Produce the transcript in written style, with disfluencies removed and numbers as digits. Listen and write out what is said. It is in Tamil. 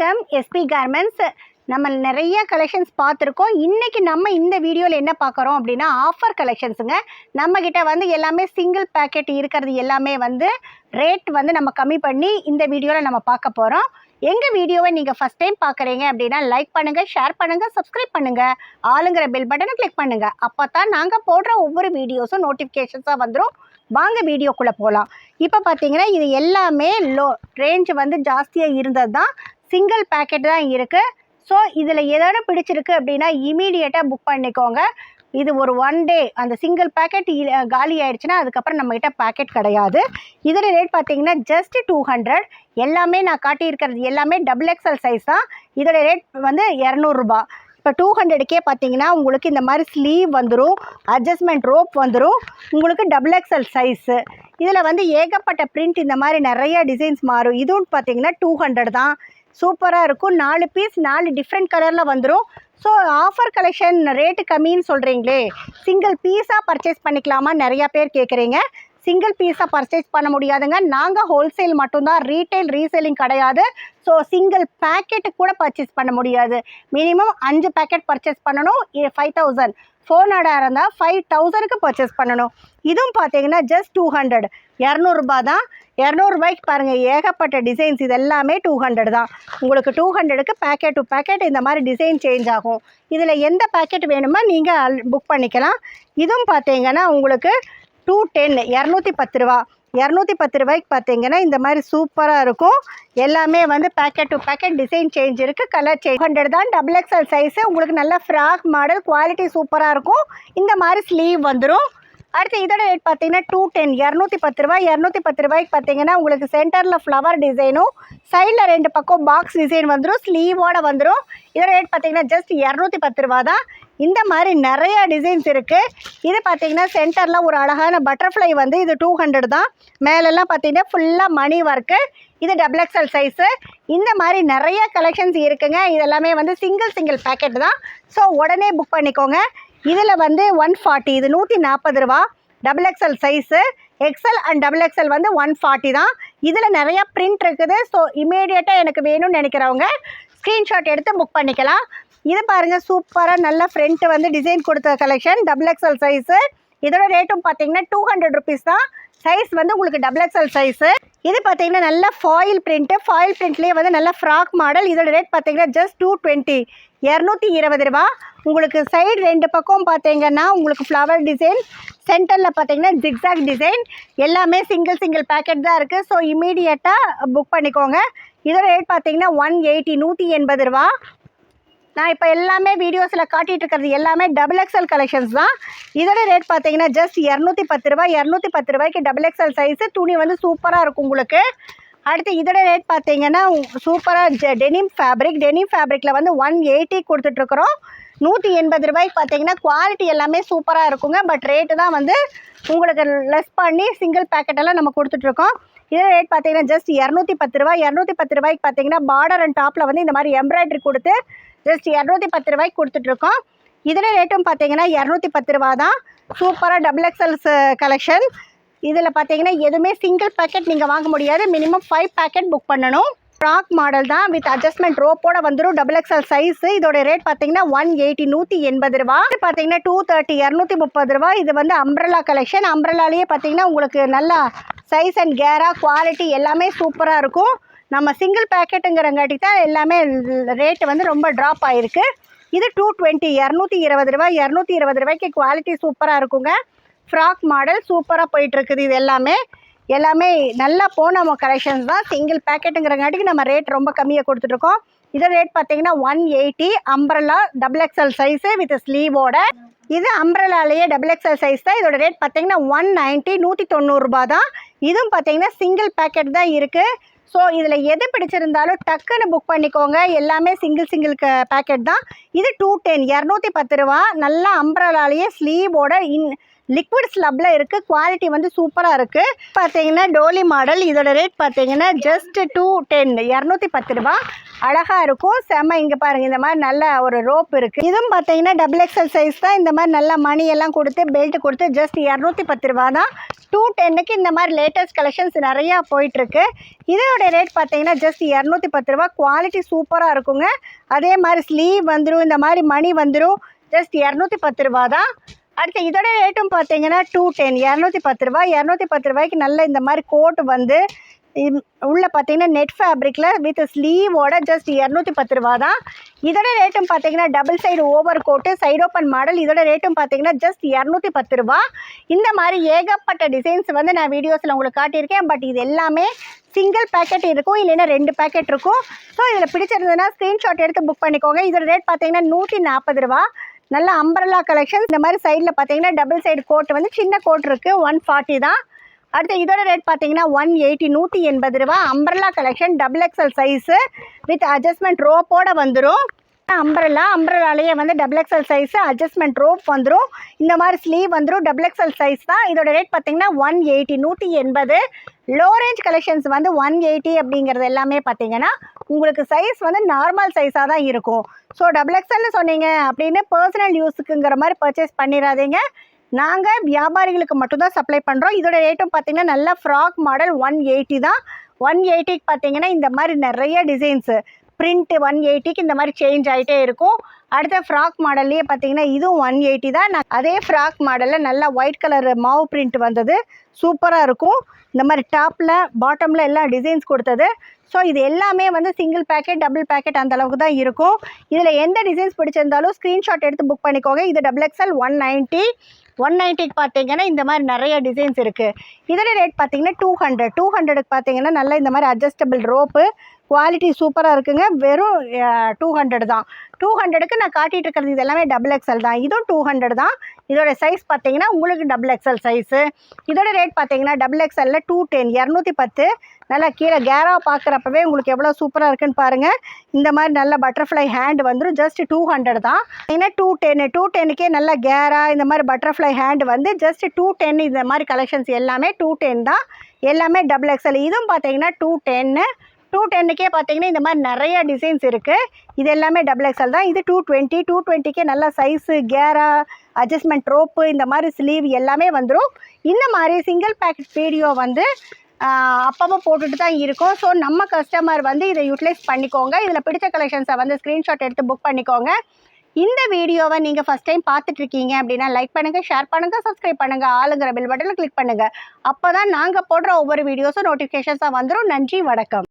வணக்கம். SP garments. நம்ம நிறைய கலெக்ஷன்ஸ் பார்த்துருக்கோம். இன்றைக்கி நம்ம இந்த வீடியோவில் என்ன பார்க்குறோம் அப்படின்னா ஆஃபர் கலெக்ஷன்ஸுங்க. நம்மக்கிட்ட வந்து எல்லாமே சிங்கிள் பேக்கெட் இருக்கிறது எல்லாமே வந்து ரேட் வந்து நம்ம கம்மி பண்ணி இந்த வீடியோவில் நம்ம பார்க்க போகிறோம். எங்கள் வீடியோவை நீங்கள் ஃபஸ்ட் டைம் பார்க்குறீங்க அப்படின்னா லைக் பண்ணுங்கள், ஷேர் பண்ணுங்கள், சப்ஸ்கிரைப் பண்ணுங்கள், ஆளுங்கிற பெல் பட்டனை கிளிக் பண்ணுங்கள். அப்போ தான் நாங்கள் போடுற ஒவ்வொரு வீடியோஸும் நோட்டிஃபிகேஷன்ஸாக வந்துடும். வாங்க வீடியோக்குள்ளே போகலாம். இப்போ பார்த்தீங்கன்னா இது எல்லாமே ரேஞ்சு வந்து ஜாஸ்தியாக இருந்தது தான், சிங்கிள் பேக்கெட் தான் இருக்குது. ஸோ இதில் எதோட பிடிச்சிருக்கு அப்படின்னா இமீடியட்டாக புக் பண்ணிக்கோங்க. இது ஒரு 1 டே அந்த சிங்கிள் பேக்கெட் காலி ஆகிடுச்சுன்னா அதுக்கப்புறம் நம்மகிட்ட பேக்கெட் கிடையாது. இதில் ரேட் பார்த்தீங்கன்னா ஜஸ்ட் 200. எல்லாமே நான் காட்டியிருக்கிறது எல்லாமே XXL சைஸ் தான். இதோட ரேட் வந்து 200 ரூபா. இப்போ 200க்கே பார்த்தீங்கன்னா உங்களுக்கு இந்த மாதிரி ஸ்லீவ் வந்துடும், அட்ஜஸ்ட்மெண்ட் ரோப் வந்துடும், உங்களுக்கு XXL சைஸு. இதில் வந்து ஏகப்பட்ட பிரிண்ட், இந்த மாதிரி நிறைய டிசைன்ஸ் மாறும். இதுவும் பார்த்தீங்கன்னா 200 தான். சூப்பராக இருக்கும். 4 பீஸ் 4 டிஃப்ரெண்ட் கலரில் வந்துடும். ஸோ ஆஃபர் கலெக்ஷன் ரேட்டு கம்மின்னு சொல்கிறீங்களே, சிங்கிள் பீஸாக பர்ச்சேஸ் பண்ணிக்கலாமா நிறையா பேர் கேட்குறீங்க. சிங்கிள் பீஸாக பர்ச்சேஸ் பண்ண முடியாதுங்க. நாங்கள் ஹோல்சேல் மட்டும்தான், ரீட்டைல் ரீசேலிங் கிடையாது. ஸோ சிங்கிள் பேக்கெட்டு கூட பர்ச்சேஸ் பண்ண முடியாது. மினிமம் 5 பேக்கெட் பர்ச்சேஸ் பண்ணணும். 5000 400 இருந்தால் 5000க்கு பர்ச்சேஸ் பண்ணணும். இதுவும் பார்த்தீங்கன்னா ஜஸ்ட் 200, 200 ரூபா தான். 200 ரூபாய்க்கு பாருங்கள் ஏகப்பட்ட டிசைன்ஸ். இது எல்லாமே 200 தான். உங்களுக்கு 200க்கு பேக்கெட் டு பேக்கெட் இந்த மாதிரி டிசைன் சேஞ்ச் ஆகும். இதில் எந்த பேக்கெட் வேணுமோ நீங்கள் புக் பண்ணிக்கலாம். இதுவும் பார்த்தீங்கன்னா உங்களுக்கு 210, 210 ரூபா. 210 ரூபாய்க்கு பார்த்தீங்கன்னா இந்த மாதிரி சூப்பராக இருக்கும். எல்லாமே வந்து packet to packet design change இருக்குது, கலர் சேஞ்ச். 200 தான். XXL size. உங்களுக்கு நல்ல ஃப்ராக் மாடல், குவாலிட்டி சூப்பராக இருக்கும். இந்த மாதிரி ஸ்லீவ் வந்துடும். அடுத்து இதோட ரேட் பார்த்தீங்கன்னா 210, 210 ரூபா. 210 ரூபாய்க்கு பார்த்தீங்கன்னா உங்களுக்கு சென்டரில் ஃப்ளவர் டிசைனும், சைடில் 2 பக்கம் பாக்ஸ் டிசைன் வந்துடும், ஸ்லீவோடு வந்துடும். இதோட ரேட் பார்த்தீங்கன்னா ஜஸ்ட் 210 ரூபா தான். இந்த மாதிரி நிறையா டிசைன்ஸ் இருக்குது. இது பார்த்தீங்கன்னா சென்டரில் ஒரு அழகான பட்டர்ஃப்ளை வந்து இது 200 தான். மேலெல்லாம் பார்த்தீங்கன்னா ஃபுல்லாக மணி ஒர்க்கு. இது XXL சைஸு. இந்த மாதிரி நிறைய கலெக்ஷன்ஸ் இருக்குங்க. இதெல்லாமே வந்து சிங்கிள் பேக்கெட் தான். ஸோ உடனே புக் பண்ணிக்கோங்க. இதில் வந்து 140, இது 140 ரூபா. XXL size. XL and XXL வந்து 140 தான். இதில் நிறையா பிரிண்ட் இருக்குது. ஸோ இமீடியட்டாக எனக்கு வேணும்னு நினைக்கிறவங்க ஸ்க்ரீன்ஷாட் எடுத்து புக் பண்ணிக்கலாம். இது பாருங்கள் சூப்பராக நல்ல ஃப்ரண்ட்டு வந்து டிசைன் கொடுத்த கலெக்ஷன், XXL சைஸு. இதோட ரேட்டும் பார்த்தீங்கன்னா 200 ருபீஸ் தான். சைஸ் வந்து உங்களுக்கு XXL சைஸு. இது பார்த்தீங்கன்னா நல்ல ஃபாயில் பிரிண்ட்டு. ஃபாயில் பிரிண்ட்லேயே வந்து நல்ல ஃப்ராக் மாடல். இதோட ரேட் பார்த்தீங்கன்னா ஜஸ்ட் 220, 220 ரூபா. உங்களுக்கு சைடு 2 பக்கம் பார்த்தீங்கன்னா உங்களுக்கு ஃப்ளவர் டிசைன், சென்டரில் பார்த்தீங்கன்னா ஜிக்ஸாக் டிசைன். எல்லாமே சிங்கிள் பேக்கெட் தான் இருக்குது. ஸோ இமீடியட்டாக புக் பண்ணிக்கோங்க. இதோட ரேட் பார்த்தீங்கன்னா 180, 180 ரூபா. நான் இப்போ எல்லாமே வீடியோஸில் காட்டிகிட்டு இருக்கிறது எல்லாமே XXL கலெக்ஷன்ஸ் தான். இதோட ரேட் பார்த்தீங்கன்னா ஜஸ்ட் 210 ரூபா. 210 ரூபாய்க்கு XXL சைஸு. துணி வந்து சூப்பராக இருக்கும் உங்களுக்கு. அடுத்து இதோட ரேட் பார்த்தீங்கன்னா சூப்பராக டெனிம் ஃபேப்ரிக்கில் வந்து 180 கொடுத்துட்ருக்குறோம். 180 ரூபாய்க்கு பார்த்தீங்கன்னா குவாலிட்டி எல்லாமே சூப்பராக இருக்குங்க. பட் ரேட்டு தான் வந்து உங்களுக்கு லெஸ் பண்ணி சிங்கிள் பேக்கெட்டெல்லாம் நம்ம கொடுத்துட்ருக்கோம். இதோட ரேட் பார்த்தீங்கன்னா ஜஸ்ட் 210 ரூபா. 210 ரூபாய்க்கு பார்த்தீங்கன்னா பார்டர் அண்ட் டாப்பில் வந்து இந்த மாதிரி எம்ப்ராய்டரி கொடுத்து ஜஸ்ட் 210 ரூபாய்க்கு கொடுத்துட்ருக்கோம். இதில் ரேட்டும் பார்த்தீங்கன்னா 210 ரூபா தான். சூப்பராக XXL கலெக்ஷன். இதில் பார்த்தீங்கன்னா எதுவுமே சிங்கிள் பேக்கெட் நீங்கள் வாங்க முடியாது. மினிமம் 5 பேக்கெட் புக் பண்ணணும். ஃப்ராக் மாடல் தான், வித் அட்ஜஸ்ட்மெண்ட் ரோப்போடு வந்துடும். XXL size. இதோட ரேட் பார்த்தீங்கன்னா 180, 180 ரூபா. பார்த்தீங்கன்னா 230, 230 ரூபா. இது வந்து அம்ப்ரெல்லா கலெக்ஷன். அம்ப்ரெல்லாலேயே பார்த்தீங்கன்னா உங்களுக்கு நல்லா சைஸ் அண்ட் கேரா குவாலிட்டி எல்லாமே சூப்பராக இருக்கும். நம்ம சிங்கிள் பேக்கெட்டுங்கிறங்காட்டி தான் எல்லாமே ரேட்டு வந்து ரொம்ப ட்ராப் ஆகிருக்கு. இது 220, 220 ரூபா. 220 ரூபாய்க்கு குவாலிட்டி சூப்பராக இருக்குங்க. ஃப்ராக் மாடல் சூப்பராக போயிட்டுருக்குது. இது எல்லாமே நல்லா போன கலெக்ஷன்ஸ் தான். சிங்கிள் பேக்கெட்டுங்கிறங்காட்டிக்கு நம்ம ரேட் ரொம்ப கம்மியாக கொடுத்துட்ருக்கோம். இதோட ரேட் பார்த்தீங்கன்னா 180. அம்ப்ரெல்லா XXL சைஸு வித் ஸ்லீவோட. இது அம்ப்ரெல்லாலேயே XXL சைஸ் தான். இதோட ரேட் பார்த்தீங்கன்னா 190, 190 ரூபா தான். இதுவும் பார்த்தீங்கன்னா சிங்கிள் பேக்கெட் தான் இருக்குது. ஸோ இதில் எது பிடிச்சிருந்தாலும் டக்குன்னு புக் பண்ணிக்கோங்க. எல்லாமே சிங்கிள் பேக்கெட் தான். இது 210, 210 ரூபா. நல்லா அம்ப்ரெல்லாலேயே ஸ்லீவோட லிக்விட் ஸ்லப்பில் இருக்குது. குவாலிட்டி வந்து சூப்பராக இருக்குது. பார்த்தீங்கன்னா டோலி மாடல். இதோட ரேட் பார்த்தீங்கன்னா ஜஸ்ட் 210, 210 ரூபா. அழகாக இருக்கும். செம்ம. இங்கே பாருங்கள், இந்த மாதிரி நல்ல ஒரு ரோப் இருக்குது. இதுவும் பார்த்தீங்கன்னா டபுள் எக்ஸல் சைஸ் தான். இந்த மாதிரி நல்லா மணியெல்லாம் கொடுத்து பெல்ட் கொடுத்து ஜஸ்ட் 210 ரூபா தான். 210க்கு இந்த மாதிரி லேட்டஸ்ட் கலெக்ஷன்ஸ் நிறையா போயிட்டுருக்கு. இதோட ரேட் பார்த்தீங்கன்னா ஜஸ்ட் 210 ரூபா. குவாலிட்டி சூப்பராக இருக்குங்க. அதே மாதிரி ஸ்லீவ் வந்துடும், இந்த மாதிரி மணி வந்துடும். ஜஸ்ட் 210 ரூபா தான். அடுத்து இதோட ரேட்டும் பார்த்தீங்கன்னா 210, 210 ரூபா. 210 ரூபாய்க்கு நல்ல இந்த மாதிரி கோட் வந்து உள்ளே பார்த்தீங்கன்னா நெட் ஃபேப்ரிக்கில் வித் ஸ்லீவோட ஜஸ்ட் 210 ரூபா தான். இதோட ரேட்டும் பார்த்தீங்கன்னா double side over coat side open model. இதோட ரேட்டும் பார்த்தீங்கன்னா ஜஸ்ட் 210 ரூபா. இந்த மாதிரி ஏகப்பட்ட டிசைன்ஸ் வந்து நான் வீடியோஸில் உங்களுக்கு காட்டியிருக்கேன். பட் இது எல்லாமே சிங்கிள் பேக்கெட் இருக்கும், இல்லைன்னா 2 பேக்கெட் இருக்கும். ஸோ இதில் பிடிச்சிருந்ததுன்னா ஸ்க்ரீன்ஷாட் எடுத்து புக் பண்ணிக்கோங்க. இதோட ரேட் பார்த்தீங்கன்னா 140 ரூபா. நல்ல அம்பரலா கலெக்ஷன்ஸ். இந்த மாதிரி சைடில் பார்த்தீங்கன்னா டபுள் சைடு கோட் வந்து சின்ன கோட் இருக்குது, 140 தான். அடுத்து இதோட ரேட் பார்த்தீங்கன்னா 180, 180 ரூபா. Umbrella collection double XL size with adjustment ரோப்போடு வந்துடும். அம்பரலாலேயே வந்து double XL size adjustment rope வந்துடும். இந்த மாதிரி ஸ்லீவ் வந்துடும். டபுள் எக்ஸல் சைஸ் தான். இதோட ரேட் பார்த்தீங்கன்னா 180, 180. லோ ரேஞ்ச் கலெக்ஷன்ஸ் வந்து 180 அப்படிங்கிறது எல்லாமே பார்த்தீங்கன்னா உங்களுக்கு சைஸ் வந்து நார்மல் சைஸாக தான் இருக்கும். ஸோ டபுள் எக்ஸல்னு சொன்னீங்க அப்படின்னு பர்சனல் யூஸுக்குங்கிற மாதிரி பர்ச்சேஸ் பண்ணிடாதீங்க. நாங்கள் வியாபாரிகளுக்கு மட்டும்தான் சப்ளை பண்ணுறோம். இதோட ரேட்டும் பார்த்தீங்கன்னா நல்ல ஃப்ராக் மாடல் 180 தான். 180க்கு பார்த்தீங்கன்னா இந்த மாதிரி நிறைய டிசைன்ஸு பிரிண்ட்டு 180க்கு இந்த மாதிரி சேஞ்ச் ஆகிட்டே இருக்கும். அடுத்த ஃப்ராக் மாடல்லையே பார்த்தீங்கன்னா இதுவும் 180 தான். அதே ஃப்ராக் மாடலில் நல்லா ஒயிட் கலர் மாவு பிரிண்ட் வந்தது, சூப்பராக இருக்கும். இந்த மாதிரி டாப்பில் பாட்டமில் எல்லாம் டிசைன்ஸ் கொடுத்தது. ஸோ இது எல்லாமே வந்து சிங்கிள் பேக்கெட் டபுள் பேக்கெட் அந்த அளவுக்கு தான் இருக்கும். இதில் எந்த டிசைன்ஸ் பிடிச்சிருந்தாலும் ஸ்க்ரீன்ஷாட் எடுத்து புக் பண்ணிக்கோங்க. இது டபுள் எக்ஸல் 190க்கு பார்த்தீங்கன்னா இந்த மாதிரி நிறைய டிசைன்ஸ் இருக்குது. இதோட ரேட் பார்த்தீங்கன்னா 200க்கு பார்த்தீங்கன்னா நல்லா இந்த மாதிரி அட்ஜஸ்டபிள் ரோப்பு குவாலிட்டி சூப்பராக இருக்குங்க. வெறும் 200 தான். 200க்கு நான் காட்டிகிட்டு இருக்கிறது இது எல்லாமே டபுள் எக்ஸல் தான். இதுவும் 200 தான். இதோட சைஸ் பார்த்தீங்கன்னா உங்களுக்கு டபுள் எக்ஸல் சைஸு. இதோட ரேட் பார்த்தீங்கன்னா டபுள் எக்ஸலில் 210, 210. நல்லா கீழே கேராக பார்க்குறப்பவே உங்களுக்கு எவ்வளோ சூப்பராக இருக்குன்னு பாருங்கள். இந்த மாதிரி நல்ல பட்டர்ஃப்ளை ஹேண்ட் வந்துடும். ஜஸ்ட் 200 தான். ஏன்னா 210க்கே நல்ல கேரா இந்த மாதிரி பட்டர்ஃப்ளை ஹேண்ட் வந்து ஜஸ்ட் 210. இந்த மாதிரி கலெக்ஷன்ஸ் எல்லாமே 210 தான். எல்லாமே டபுள் எக்ஸல். இதுவும் பார்த்தீங்கன்னா 210க்கே பார்த்தீங்கன்னா இந்த மாதிரி நிறைய டிசைன்ஸ் இருக்குது. இது எல்லாமே டபுள் எக்ஸல் தான். இது 220க்கே நல்ல சைஸு கேரா அட்ஜஸ்ட்மெண்ட் ரோப்பு இந்த மாதிரி ஸ்லீவ் எல்லாமே வந்துடும். இந்த மாதிரி சிங்கிள் பேக்கெட் வீடியோ வந்து அப்பப்போ போட்டுட்டு தான் இருக்கும். ஸோ நம்ம கஸ்டமர் வந்து இதை யூட்டிலைஸ் பண்ணிக்கோங்க. இதில் பிடிச்ச கலெக்ஷன்ஸை வந்து ஸ்க்ரீன்ஷாட் எடுத்து புக் பண்ணிக்கோங்க. இந்த வீடியோவை நீங்கள் ஃபஸ்ட் டைம் பார்த்துட்ருக்கீங்க அப்படின்னா லைக் பண்ணுங்கள், ஷேர் பண்ணுங்கள், சப்ஸ்கிரைப் பண்ணுங்கள், ஆளுங்கிற பெல் பட்டனை கிளிக் பண்ணுங்கள். அப்போ தான் நாங்கள் போடுற ஒவ்வொரு வீடியோஸும் நோட்டிஃபிகேஷன்ஸாக வந்துடும். நன்றி, வணக்கம்.